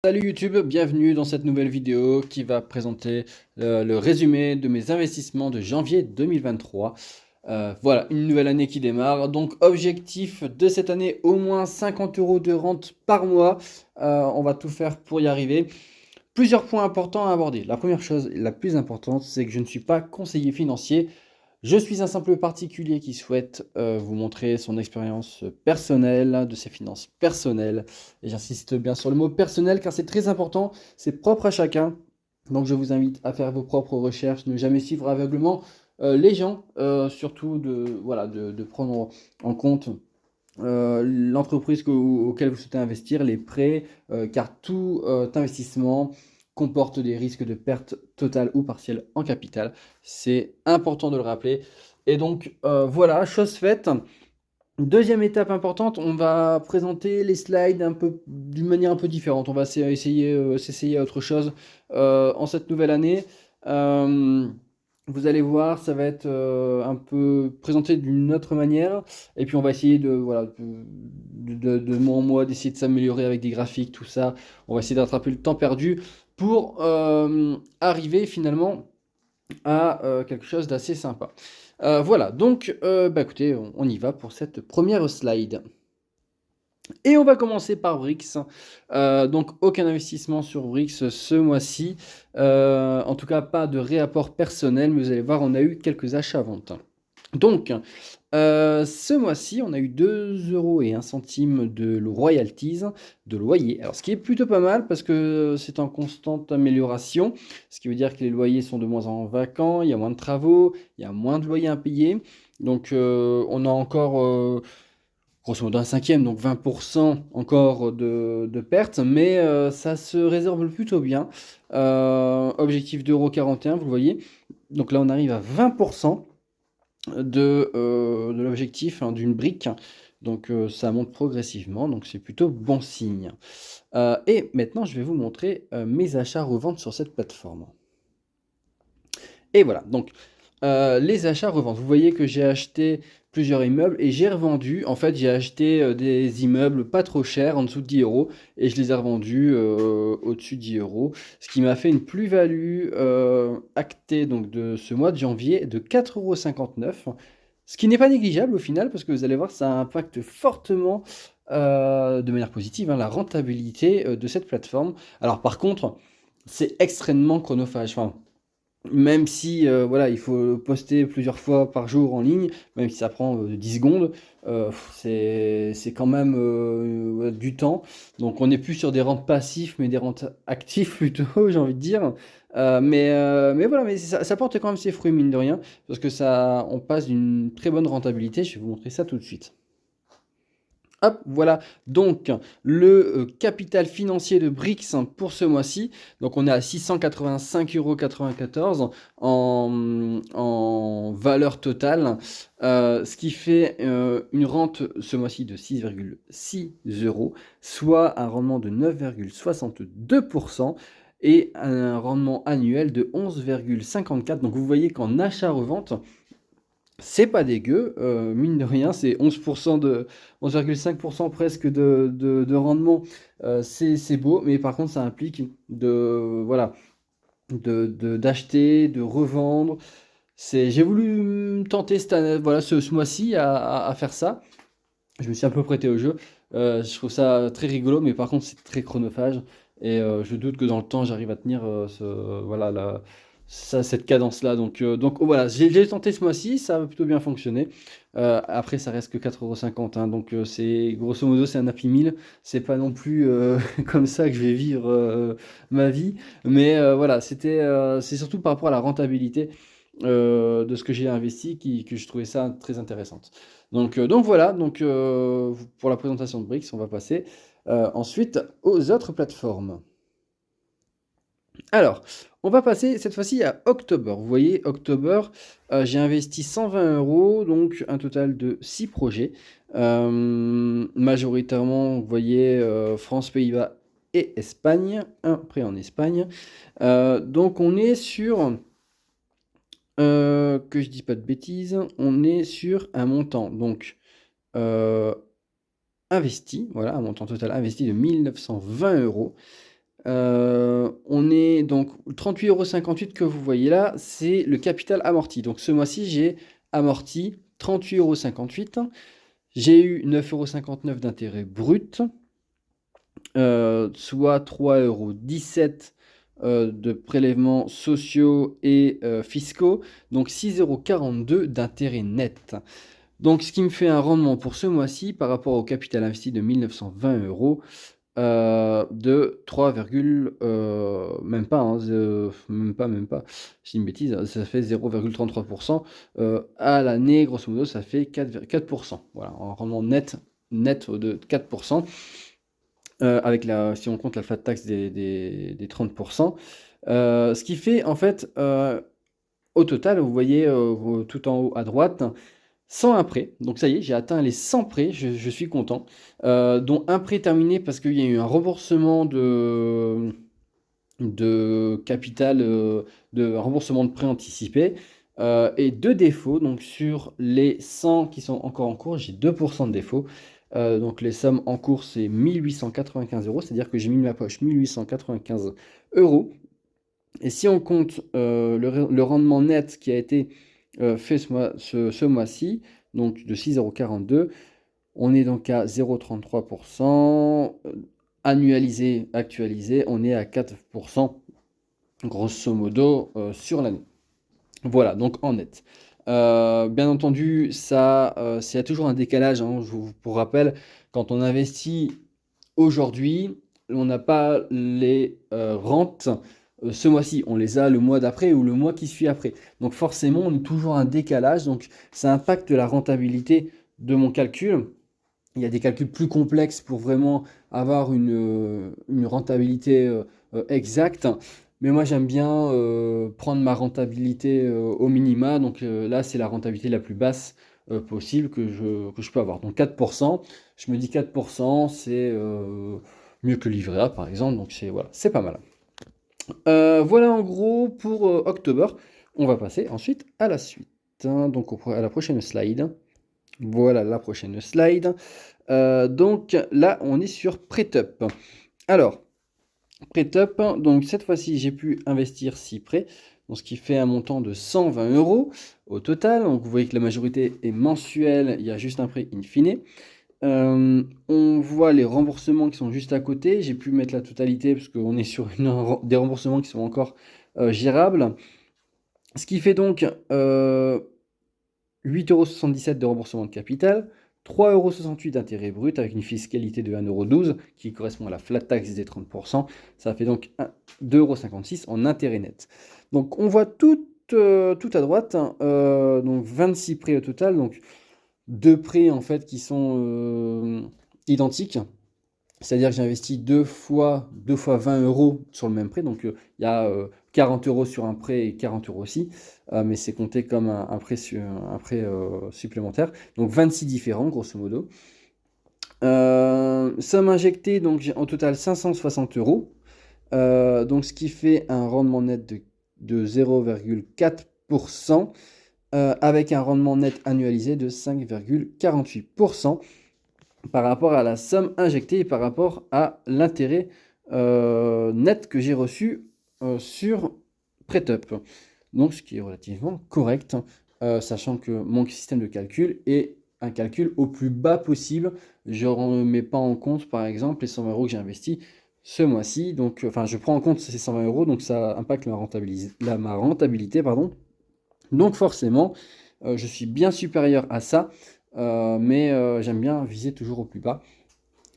Salut YouTube, bienvenue dans cette nouvelle vidéo qui va présenter le résumé de mes investissements de janvier 2023. Voilà, une nouvelle année qui démarre. Donc objectif de cette année, au moins 50 € de rente par mois. On va tout faire pour y arriver. Plusieurs points importants à aborder. La première chose, la plus importante, c'est que je ne suis pas conseiller financier. Je suis un simple particulier qui souhaite vous montrer son expérience personnelle, de ses finances personnelles. Et j'insiste bien sur le mot personnel car c'est très important, c'est propre à chacun. Donc je vous invite à faire vos propres recherches, ne jamais suivre aveuglement les gens, surtout de prendre en compte l'entreprise auquel vous souhaitez investir, les prêts, car tout investissement comporte des risques de perte totale ou partielle en capital. C'est important de le rappeler. Et donc voilà, chose faite. Deuxième étape importante, on va présenter les slides d'une manière un peu différente. On va s'essayer à autre chose en cette nouvelle année. Euh, Vous allez voir, ça va être un peu présenté d'une autre manière. Et puis on va essayer de mois en mois, d'essayer de s'améliorer avec des graphiques, tout ça. On va essayer d'attraper le temps perdu pour arriver finalement à quelque chose d'assez sympa. Voilà, donc écoutez, on y va pour cette première slide. Et on va commencer par Brix. Donc aucun investissement sur Brix ce mois-ci. En tout cas, pas de réapport personnel, mais vous allez voir, on a eu quelques achats-ventes. Donc, ce mois-ci, on a eu 2,01 € de royalties, de loyer. Alors, ce qui est plutôt pas mal parce que c'est en constante amélioration, ce qui veut dire que les loyers sont de moins en vacants, il y a moins de travaux, il y a moins de loyers impayés. Donc, on a encore grosso modo un cinquième, donc 20% encore de pertes, mais ça se résorbe plutôt bien. Objectif d'1,41 €, vous le voyez. Donc là, on arrive à 20% de l'objectif d'une brique. Donc ça monte progressivement, donc c'est plutôt bon signe. Et maintenant, je vais vous montrer mes achats-reventes sur cette plateforme. Et voilà, donc les achats-reventes. Vous voyez que j'ai acheté plusieurs immeubles et j'ai revendu. En fait, j'ai acheté des immeubles pas trop chers, en dessous de 10 € et je les ai revendus au-dessus de 10 €. Ce qui m'a fait une plus-value actée donc, de ce mois de janvier de 4,59 €. Ce qui n'est pas négligeable au final, parce que vous allez voir, ça impacte fortement de manière positive la rentabilité de cette plateforme. Alors par contre, c'est extrêmement chronophage. Enfin, même si voilà, il faut poster plusieurs fois par jour en ligne, même si ça prend 10 secondes, c'est quand même ouais, du temps. Donc on n'est plus sur des rentes passives, mais des rentes actives plutôt, j'ai envie de dire. Mais voilà, mais ça porte quand même ses fruits, mine de rien, parce que ça, on passe d'une très bonne rentabilité. Je vais vous montrer ça tout de suite. Hop, voilà donc le capital financier de Brix pour ce mois-ci. Donc on est à 685,94 € en valeur totale, ce qui fait une rente ce mois-ci de 6,6 €, soit un rendement de 9,62% et un rendement annuel de 11,54. Donc vous voyez qu'en achat-revente, c'est pas dégueu, mine de rien, c'est 11,5% presque de rendement, c'est beau, mais par contre ça implique voilà, d'acheter, de revendre. J'ai voulu tenter voilà, ce mois-ci à faire ça. Je me suis un peu prêté au jeu. Je trouve ça très rigolo, mais par contre c'est très chronophage et je doute que dans le temps j'arrive à tenir voilà, cette cadence-là. Donc voilà, j'ai tenté ce mois-ci, ça a plutôt bien fonctionné. Après ça reste que 4,50 €, hein, donc c'est grosso modo c'est un Happy Meal. C'est pas non plus comme ça que je vais vivre ma vie, mais voilà, c'est surtout par rapport à la rentabilité de ce que j'ai investi que je trouvais ça très intéressante. Donc voilà, pour la présentation de Brix, on va passer ensuite aux autres plateformes. Alors, on va passer cette fois-ci à October. Vous voyez, October, j'ai investi 120 €, donc un total de 6 projets. Majoritairement, vous voyez, France, Pays-Bas et Espagne. Un prêt en Espagne. Donc on est sur, que je dis pas de bêtises, on est sur un montant donc investi, voilà, un montant total investi de 1 920 €. On est donc 38,58 € que vous voyez là, c'est le capital amorti. Donc ce mois-ci, j'ai amorti 38,58 €. J'ai eu 9,59 € d'intérêt brut, soit 3,17 € de prélèvements sociaux et fiscaux, donc 6,42 € d'intérêt net. Donc ce qui me fait un rendement pour ce mois-ci par rapport au capital investi de 1920 €, de 3, même pas, hein, même pas, je dis une bêtise, ça fait 0,33%. À l'année, grosso modo, ça fait 4%. Voilà, un rendement net de 4%, avec si on compte la flat tax des 30%. Ce qui fait, en fait, au total, vous voyez tout en haut à droite, 101 prêts. Donc ça y est, j'ai atteint les 100 prêts, je suis content. Dont un prêt terminé parce qu'il y a eu un remboursement de capital, un remboursement de prêt anticipé, et 2 défauts. Donc sur les 100 qui sont encore en cours, j'ai 2% de défauts. Donc les sommes en cours, c'est 1 895 €, c'est-à-dire que j'ai mis de ma poche 1 895 €. Et si on compte le rendement net qui a été fait ce mois-ci, donc de 6,42 €, on est donc à 0,33%. Annualisé, actualisé, on est à 4%, grosso modo, sur l'année. Voilà, donc en net. Bien entendu, ça, il y a toujours un décalage, hein, pour rappel, quand on investit aujourd'hui, on n'a pas les rentes ce mois-ci, on les a le mois d'après ou le mois qui suit après. Donc forcément, on a toujours un décalage, donc ça impacte la rentabilité de mon calcul. Il y a des calculs plus complexes pour vraiment avoir une rentabilité exacte. Mais moi, j'aime bien prendre ma rentabilité au minima. Donc là, c'est la rentabilité la plus basse possible que je peux avoir. Donc 4%, je me dis 4%, c'est mieux que le livret A, par exemple. Donc voilà, c'est pas mal. Voilà en gros pour octobre. On va passer ensuite à la suite, hein. Donc à la prochaine slide. Voilà la prochaine slide. Donc là, on est sur PrêtUp. Alors, PrêtUp, donc cette fois-ci, j'ai pu investir 6 prêts, donc ce qui fait un montant de 120 € au total. Donc vous voyez que la majorité est mensuelle, il y a juste un prêt in fine. On voit les remboursements qui sont juste à côté. J'ai pu mettre la totalité parce qu'on est sur des remboursements qui sont encore gérables. Ce qui fait donc 8,77 € de remboursement de capital, 3,68 € d'intérêt brut avec une fiscalité de 1,12 € qui correspond à la flat tax des 30%. Ça fait donc 2,56 € en intérêt net. Donc on voit tout à droite, hein, donc 26 prêts au total, donc 2 prêts en fait qui sont identiques. C'est-à-dire que j'ai investi deux fois 20 € sur le même prêt. Donc il y a 40 € sur un prêt et 40 € aussi. Mais c'est compté comme un prêt, supplémentaire. Donc 26 différents, grosso modo. Somme injectée, donc j'ai en total 560 €. Donc ce qui fait un rendement net de 0,4%. Avec un rendement net annualisé de 5,48%. Par rapport à la somme injectée et par rapport à l'intérêt net que j'ai reçu sur PrêtUp. Donc ce qui est relativement correct, sachant que mon système de calcul est un calcul au plus bas possible. Je ne mets pas en compte par exemple les 120 € que j'ai investis ce mois-ci. Donc enfin je prends en compte ces 120 €, donc ça impacte ma rentabilité, pardon. Donc forcément, je suis bien supérieur à ça. Mais j'aime bien viser toujours au plus bas.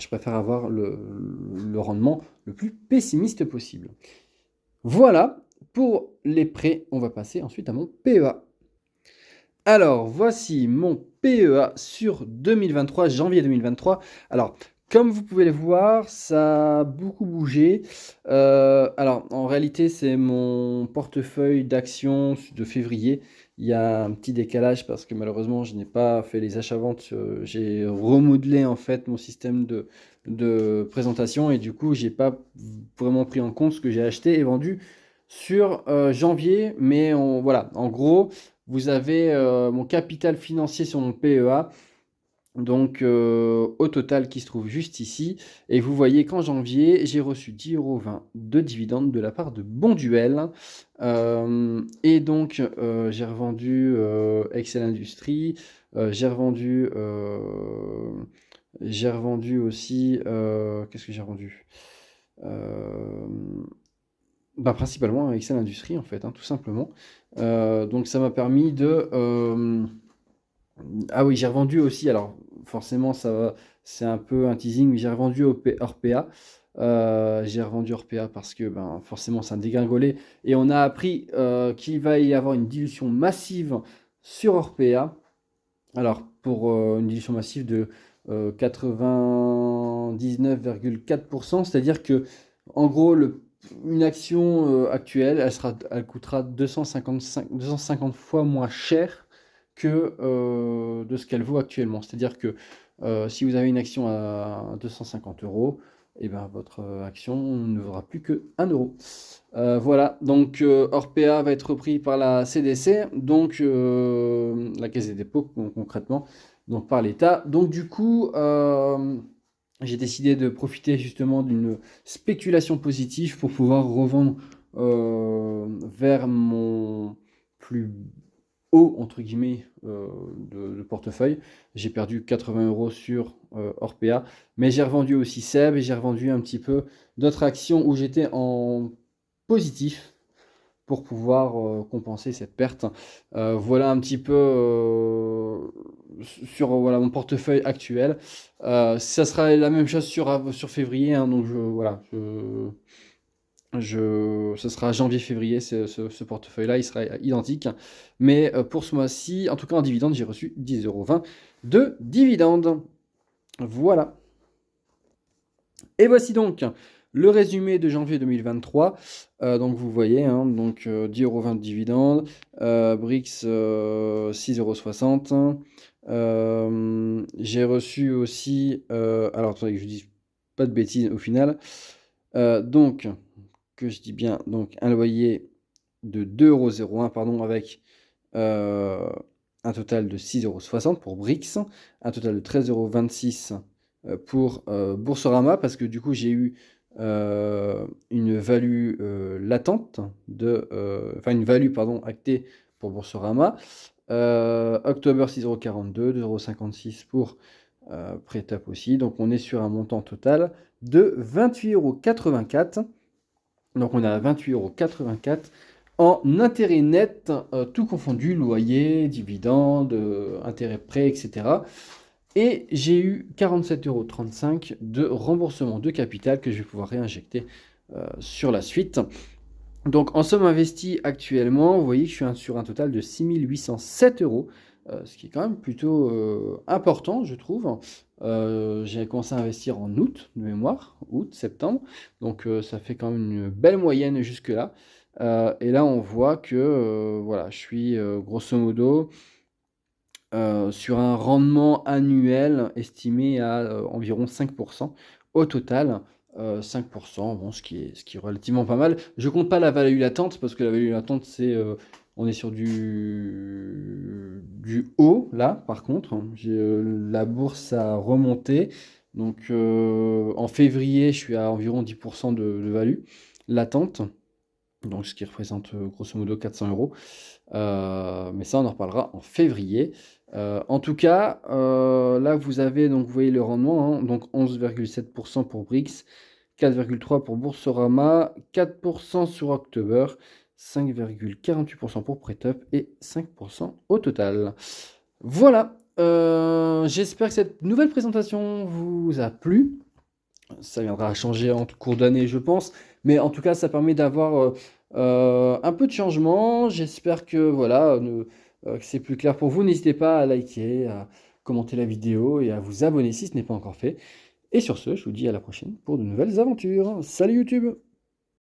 Je préfère avoir le rendement le plus pessimiste possible. Voilà pour les prêts. On va passer ensuite à mon PEA. Alors, voici mon PEA sur 2023, janvier 2023. Alors, comme vous pouvez le voir, ça a beaucoup bougé. Alors, en réalité, c'est mon portefeuille d'actions de février. Il y a un petit décalage parce que malheureusement, je n'ai pas fait les achats-ventes. J'ai remodelé en fait mon système de présentation et du coup, j'ai pas vraiment pris en compte ce que j'ai acheté et vendu sur janvier. Mais voilà, en gros, vous avez mon capital financier sur mon PEA Donc, au total qui se trouve juste ici. Et vous voyez qu'en janvier, j'ai reçu 10,20 € de dividendes de la part de Bonduel. Et donc, j'ai revendu Excel Industries. J'ai revendu aussi. Qu'est-ce que j'ai revendu? Euh, Principalement Excel Industries, en fait, hein, tout simplement. Donc, ça m'a permis de. Ah oui, j'ai revendu aussi, alors forcément c'est un peu un teasing, mais j'ai revendu Orpea. J'ai revendu Orpea parce que ben, forcément ça a dégringolé et on a appris qu'il va y avoir une dilution massive sur Orpea. Alors pour une dilution massive de 99,4%, c'est-à-dire que en gros une action actuelle, elle coûtera 250 fois moins cher que de ce qu'elle vaut actuellement. C'est-à-dire que si vous avez une action à 250 €, et ben, votre action ne vaudra plus que 1 €. Voilà, donc Orpea va être repris par la CDC, donc la Caisse des dépôts concrètement, donc par l'État. Donc du coup, j'ai décidé de profiter justement d'une spéculation positive pour pouvoir revendre vers mon plus haut, entre guillemets, de portefeuille. J'ai perdu 80 € sur Orpea, mais j'ai revendu aussi Seb et j'ai revendu un petit peu d'autres actions où j'étais en positif pour pouvoir compenser cette perte. Voilà un petit peu sur voilà, mon portefeuille actuel. Ça sera la même chose sur février, hein, donc ce sera janvier-février, ce portefeuille-là, il sera identique. Mais pour ce mois-ci, en tout cas en dividende, j'ai reçu 10,20 € de dividendes. Voilà. Et voici donc le résumé de janvier 2023. Donc vous voyez, hein, donc 10,20 € de dividendes, Brix 6,60 €. J'ai reçu aussi, alors attendez que je dise pas de bêtises au final. Donc, que je dis bien, donc un loyer de 2,01 € pardon, avec un total de 6,60 € pour Brix, un total de 13,26 € pour Boursorama, parce que du coup j'ai eu une value latente enfin une value pardon actée pour Boursorama. October 6,42 €, 2,56 € pour PrêtUp aussi. Donc on est sur un montant total de 28,84 €. Donc on a 28,84 € en intérêt net, tout confondu, loyer, dividendes, intérêt prêt, etc. Et j'ai eu 47,35 € de remboursement de capital que je vais pouvoir réinjecter sur la suite. Donc en somme investie actuellement, vous voyez que je suis sur un total de 6 807 €, ce qui est quand même plutôt important, je trouve. J'ai commencé à investir en août, de mémoire, août, septembre, donc ça fait quand même une belle moyenne jusque-là. Et là, on voit que voilà, je suis grosso modo sur un rendement annuel estimé à environ 5% au total. 5%, bon, ce qui est relativement pas mal. Je compte pas la value latente, parce que la value latente, on est sur du haut, là, par contre. La bourse a remonté. Donc, en février, je suis à environ 10% de value latente. Donc, ce qui représente grosso modo 400 €. Mais ça, on en reparlera en février. En tout cas, là, vous avez, donc, vous voyez le rendement, hein, donc 11,7% pour Brix, 4,3% pour Boursorama, 4% sur October, 5,48% pour PrêtUp et 5% au total. Voilà, j'espère que cette nouvelle présentation vous a plu. Ça viendra à changer en cours d'année, je pense. Mais en tout cas, ça permet d'avoir un peu de changement. J'espère que voilà, que c'est plus clair pour vous. N'hésitez pas à liker, à commenter la vidéo et à vous abonner si ce n'est pas encore fait. Et sur ce, je vous dis à la prochaine pour de nouvelles aventures. Salut YouTube!